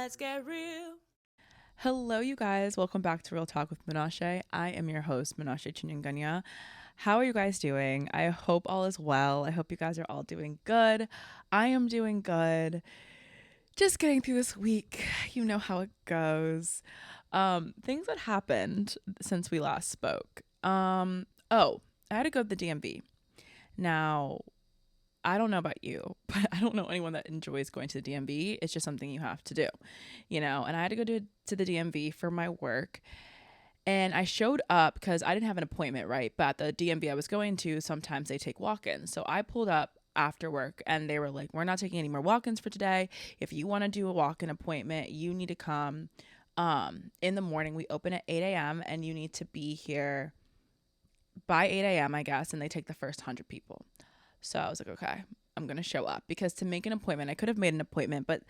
Let's get real. Hello, you guys. Welcome back to Real Talk with Menashe. I am your host, Menashe Chinyanganya. How are you guys doing? I hope all is well. I hope you guys are all doing good. I am doing good. Just getting through this week. You know how it goes. Things that happened since we last spoke. I had to go to the DMV. Now, I don't know about you, but I don't know anyone that enjoys going to the DMV. It's just something you have to do, And I had to go to the DMV for my work. And I showed up because I didn't have an appointment, right? But at the DMV I was going to, sometimes they take walk ins. So I pulled up after work and they were like, we're not taking any more walk ins for today. If you want to do a walk in appointment, you need to come in the morning. We open at 8 a.m. and you need to be here by 8 a.m., I guess. And they take the first 100 people. So I was like, okay, I'm going to show up because to make an appointment, I could have made an appointment, but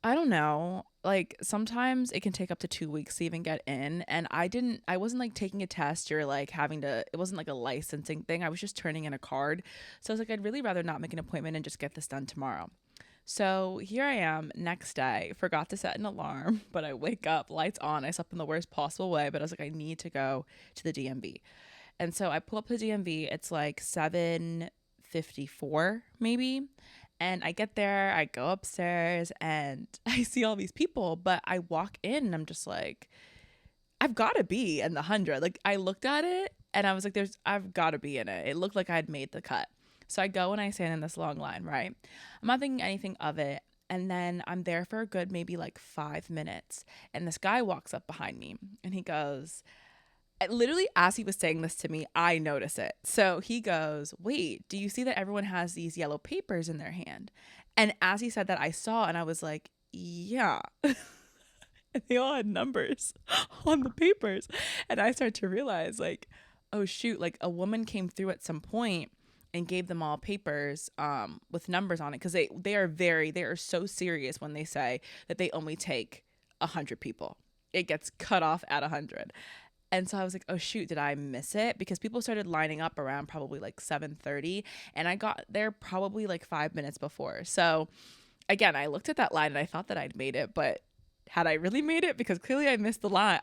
I don't know. Like sometimes it can take up to 2 weeks to even get in. And I wasn't like taking a test or like it wasn't like a licensing thing. I was just turning in a card. So I was like, I'd really rather not make an appointment and just get this done tomorrow. So here I am next day, forgot to set an alarm, but I wake up, lights on. I slept in the worst possible way, but I was like, I need to go to the DMV. And so I pull up to the DMV. It's like 7:54 maybe. And I get there, I go upstairs and I see all these people, but I walk in and I'm just like, I've got to be in the 100. Like I looked at it and I was like, I've got to be in it. It looked like I'd made the cut. So I go and I stand in this long line, right? I'm not thinking anything of it. And then I'm there for a good maybe like 5 minutes. And this guy walks up behind me and he goes, literally as he was saying this to me, I notice it. So he goes, wait, do you see that everyone has these yellow papers in their hand? And as he said that, I saw and I was like, yeah. And they all had numbers on the papers. And I started to realize like, oh shoot, like a woman came through at some point and gave them all papers with numbers on it. Cause they are so serious when they say that they only take 100 people. It gets cut off at 100. And so I was like, oh shoot, did I miss it? Because people started lining up around probably like 7:30 and I got there probably like 5 minutes before. So again, I looked at that line and I thought that I'd made it, but had I really made it? Because clearly I missed the line.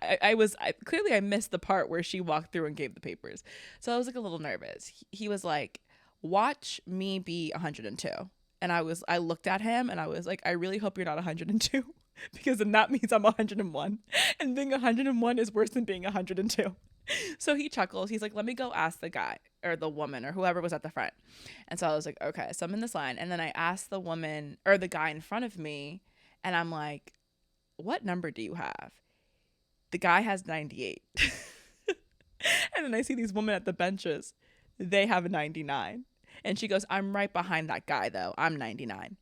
Clearly I missed the part where she walked through and gave the papers. So I was like a little nervous. He was like, watch me be 102. And I looked at him and I was like, I really hope you're not 102 because then that means I'm 101. And being 101 is worse than being 102. So he chuckles. He's like, let me go ask the guy or the woman or whoever was at the front. And so I was like, okay. So I'm in this line. And then I asked the woman or the guy in front of me. And I'm like, what number do you have? The guy has 98. And then I see these women at the benches. They have a 99. And she goes, I'm right behind that guy, though. I'm 99.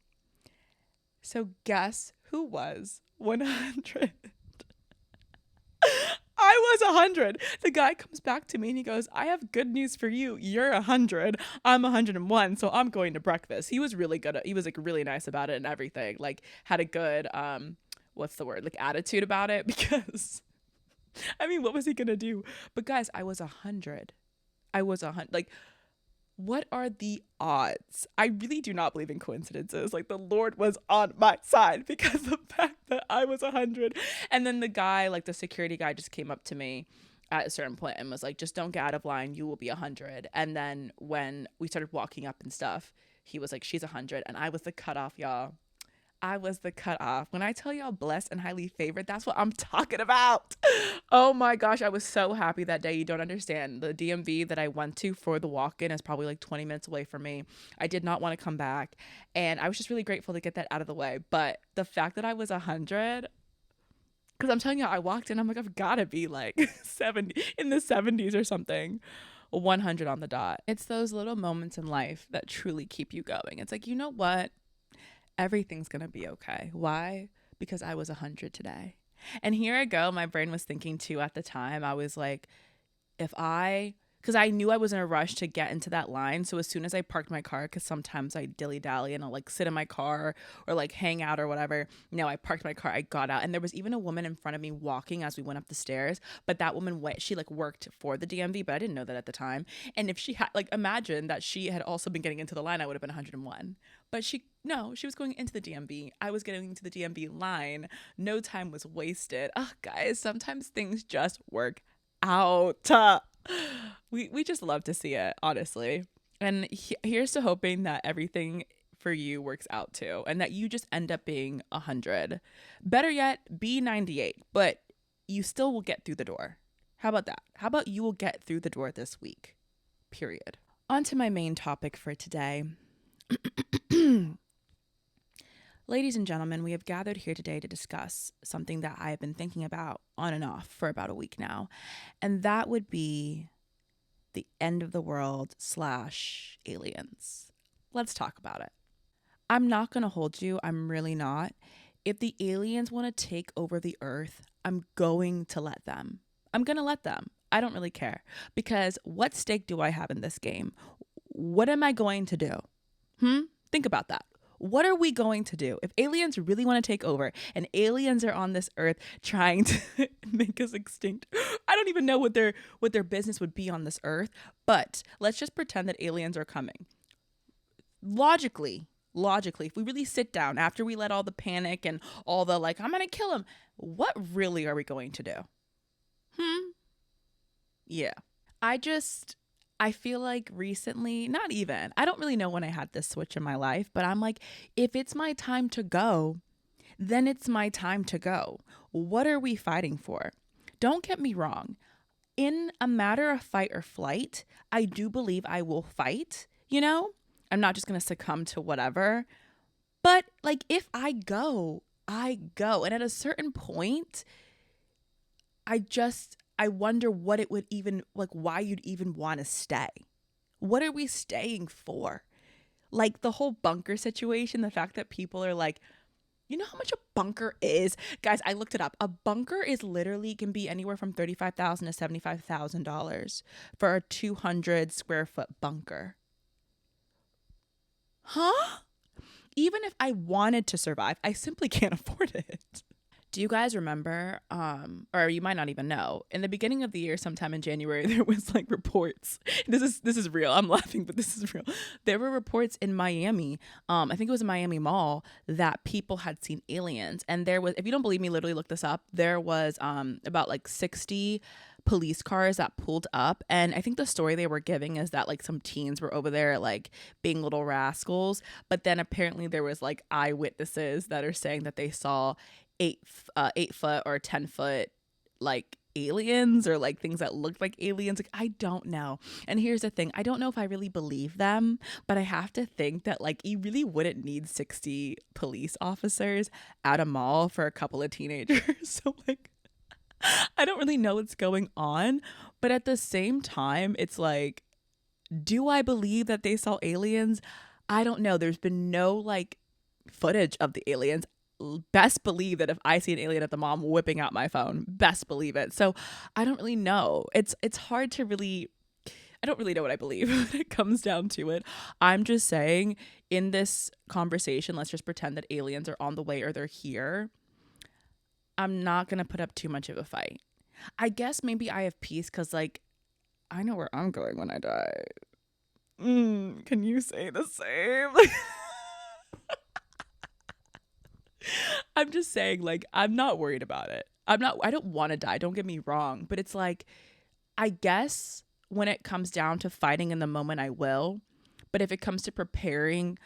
So guess who was 100? I was 100. The guy comes back to me and he goes, I have good news for you. You're 100. I'm 101. So I'm going to breakfast. He was really good. He was like really nice about it and everything. Like had a good, what's the word? Like attitude about it because I mean, what was he going to do? But guys, I was 100. I was 100. Like, what are the odds? I really do not believe in coincidences. Like the Lord was on my side because the fact that I was 100. And then the guy, like the security guy just came up to me at a certain point and was like, just don't get out of line. You will be 100. And then when we started walking up and stuff, he was like, she's 100. And I was the cutoff, y'all. I was the cutoff. When I tell y'all blessed and highly favored, that's what I'm talking about. Oh my gosh, I was so happy that day. You don't understand. The DMV that I went to for the walk-in is probably like 20 minutes away from me. I did not want to come back. And I was just really grateful to get that out of the way. But the fact that I was 100, because I'm telling you, I walked in, I'm like, I've got to be like 70, in the 70s or something. 100 on the dot. It's those little moments in life that truly keep you going. It's like, you know what? Everything's going to be okay. Why? Because I was 100 today. And here I go. My brain was thinking too at the time. I was like, if I because I knew I was in a rush to get into that line. So as soon as I parked my car, because sometimes I dilly dally and I'll like sit in my car or like hang out or whatever. No, I parked my car, I got out, and there was even a woman in front of me walking as we went up the stairs. But that woman she like worked for the DMV, but I didn't know that at the time. And if she had like, imagine that she had also been getting into the line, I would have been 101. But she was going into the DMV. I was getting into the DMV line. No time was wasted. Oh, guys, sometimes things just work out. We just love to see it, honestly. And here's to hoping that everything for you works out too, and that you just end up being 100. Better yet, be 98, but you still will get through the door. How about that? How about you will get through the door this week? Period. On to my main topic for today. Ladies and gentlemen, we have gathered here today to discuss something that I have been thinking about on and off for about a week now, and that would be the end of the world / aliens. Let's talk about it. I'm not going to hold you. I'm really not. If the aliens want to take over the earth, I'm going to let them. I'm going to let them. I don't really care, because what stake do I have in this game? What am I going to do? Think about that. What are we going to do if aliens really want to take over and aliens are on this earth trying to make us extinct? I don't even know what their business would be on this earth, but let's just pretend that aliens are coming. Logically, if we really sit down after we let all the panic and all the like, I'm going to kill him, what really are we going to do? Yeah. I feel like recently, I don't really know when I had this switch in my life, but I'm like, if it's my time to go, then it's my time to go. What are we fighting for? Don't get me wrong. In a matter of fight or flight, I do believe I will fight, I'm not just going to succumb to whatever. But like, if I go, I go. And at a certain point, I wonder what it would even, like, why you'd even want to stay. What are we staying for? Like the whole bunker situation, the fact that people are like, you know how much a bunker is? Guys, I looked it up. A bunker is literally can be anywhere from $35,000 to $75,000 for a 200 square foot bunker. Huh? Even if I wanted to survive, I simply can't afford it. Do you guys remember, or you might not even know, in the beginning of the year, sometime in January, there was like reports. This is real. I'm laughing, but this is real. There were reports in Miami, I think it was a Miami mall, that people had seen aliens. And there was, if you don't believe me, literally look this up. There was about like 60 police cars that pulled up. And I think the story they were giving is that like some teens were over there like being little rascals. But then apparently there was like eyewitnesses that are saying that they saw 8 foot or 10 foot like aliens or like things that looked like aliens. Like, I don't know. And here's the thing, I don't know if I really believe them, but I have to think that like you really wouldn't need 60 police officers at a mall for a couple of teenagers. So like, I don't really know what's going on, but at the same time, it's like, do I believe that they saw aliens? I don't know. There's been no like footage of the aliens. Best believe that if I see an alien at the mall, I'm whipping out my phone. Best believe it. So I don't really know. It's hard to really, I don't really know what I believe when it comes down to it. I'm just saying, in this conversation, let's just pretend that aliens are on the way or they're here. I'm not going to put up too much of a fight. I guess maybe I have peace because like, I know where I'm going when I die. Can you say the same? I'm just saying, like, I'm not worried about it. I don't want to die. Don't get me wrong. But it's like, I guess when it comes down to fighting in the moment, I will. But if it comes to preparing,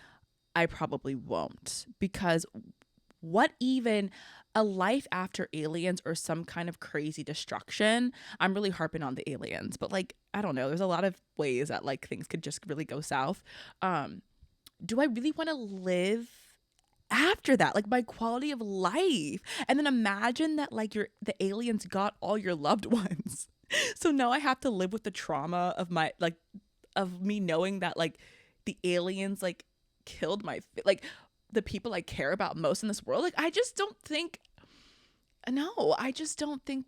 I probably won't. Because what even a life after aliens or some kind of crazy destruction? I'm really harping on the aliens. But like, I don't know. There's a lot of ways that like things could just really go south. Do I really want to live after that, like my quality of life? And then imagine that like the aliens got all your loved ones. So now I have to live with the trauma of my like of me knowing that like the aliens like killed my like the people I care about most in this world. Like I just don't think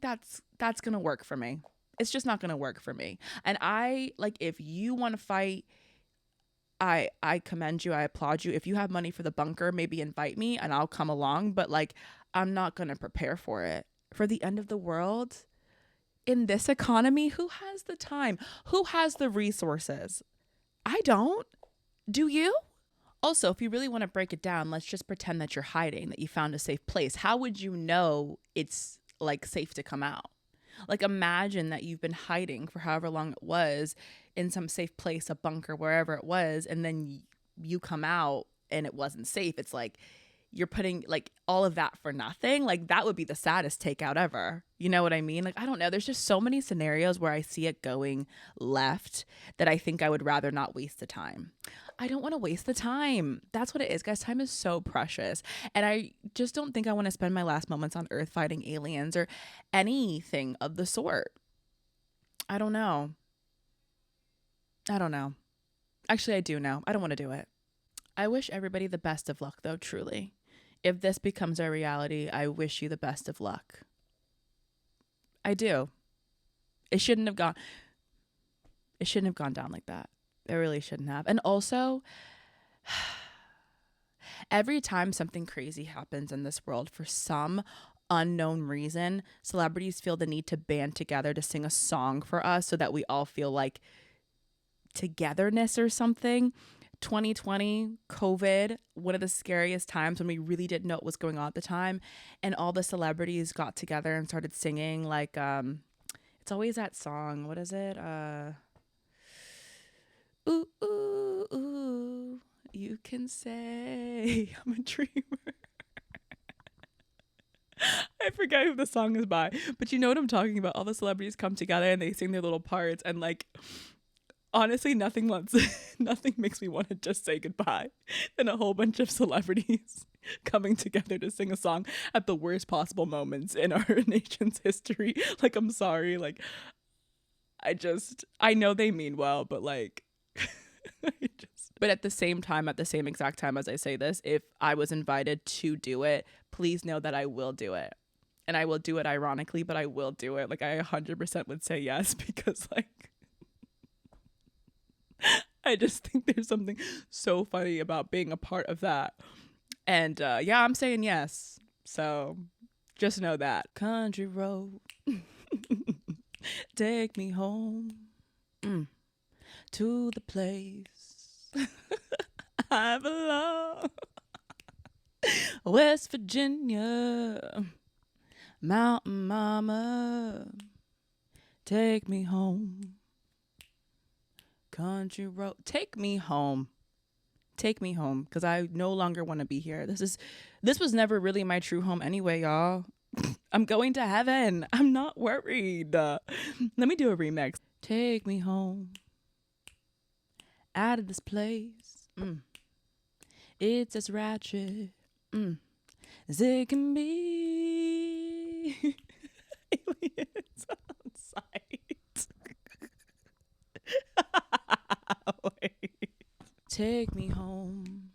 that's gonna work for me. It's just not going to work for me. And I like, if you want to fight, I commend you. I applaud you. If you have money for the bunker, maybe invite me and I'll come along. But like, I'm not going to prepare for it. For the end of the world in this economy, who has the time? Who has the resources? I don't. Do you? Also, if you really want to break it down, let's just pretend that you're hiding, that you found a safe place. How would you know it's like safe to come out? Like, imagine that you've been hiding for however long it was in some safe place, a bunker, wherever it was, and then you come out and it wasn't safe. It's like you're putting like all of that for nothing. Like, that would be the saddest takeout ever. You know what I mean? Like, I don't know. There's just so many scenarios where I see it going left that I think I would rather not waste the time. I don't want to waste the time. That's what it is, guys. Time is so precious. And I just don't think I want to spend my last moments on Earth fighting aliens or anything of the sort. I don't know. I don't know. Actually, I do know. I don't want to do it. I wish everybody the best of luck, though, truly. If this becomes a reality, I wish you the best of luck. I do. It shouldn't have gone down like that. It really shouldn't have. And also, every time something crazy happens in this world, for some unknown reason, celebrities feel the need to band together to sing a song for us so that we all feel like togetherness or something. 2020, COVID, one of the scariest times when we really didn't know what was going on at the time. And all the celebrities got together and started singing like, it's always that song. What is it? Ooh, ooh, ooh, you can say I'm a dreamer. I forget who the song is by, but you know what I'm talking about. All the celebrities come together and they sing their little parts, and like, honestly, nothing makes me want to just say goodbye than a whole bunch of celebrities coming together to sing a song at the worst possible moments in our nation's history. Like, I'm sorry, like, I know they mean well, but like, but at the same exact time as I say this, if I was invited to do it, please know that I will do it. And I will do it ironically, but I will do it. Like, I 100% would say yes, because like, I just think there's something so funny about being a part of that. And yeah, I'm saying yes. So just know that. Country road, take me home. To the place I belong. West Virginia, Mountain Mama, take me home. Country road, take me home. Take me home, because I no longer want to be here. This was never really my true home anyway, y'all. I'm going to heaven. I'm not worried. Let me do a remix. Take me home. Out of this place, it's as ratchet as it can be. Aliens on sight. Wait. Take me home.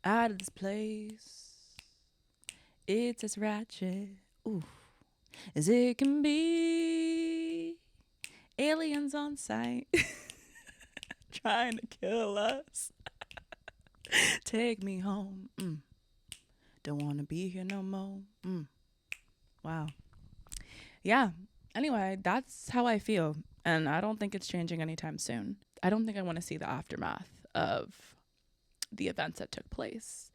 Out of this place, it's as ratchet as it can be. Aliens on sight. Trying to kill us. Take me home. Don't want to be here no more. Wow. Yeah. Anyway, that's how I feel. And I don't think it's changing anytime soon. I don't think I want to see the aftermath of the events that took place.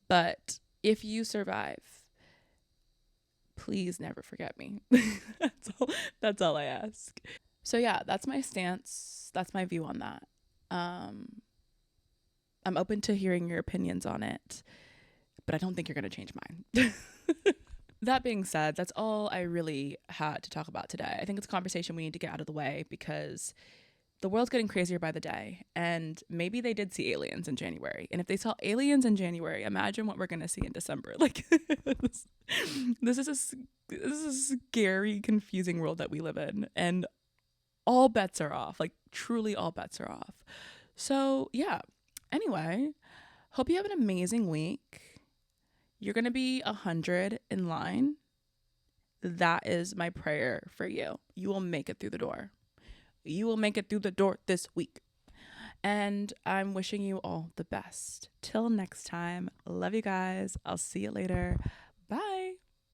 But if you survive, please never forget me. That's all I ask. So yeah, that's my stance. That's my view on that. I'm open to hearing your opinions on it, but I don't think you're going to change mine. That being said, that's all I really had to talk about today. I think it's a conversation we need to get out of the way, because the world's getting crazier by the day, and maybe they did see aliens in January. And if they saw aliens in January, imagine what we're going to see in December. Like, this is a scary, confusing world that we live in, and all bets are off. Like, truly all bets are off. So yeah, anyway, hope you have an amazing week. You're going to be 100 in line that is my prayer for you. You will make it through the door. You will make it through the door this week. And I'm wishing you all the best. Till next time. Love you guys. I'll see you later. Bye.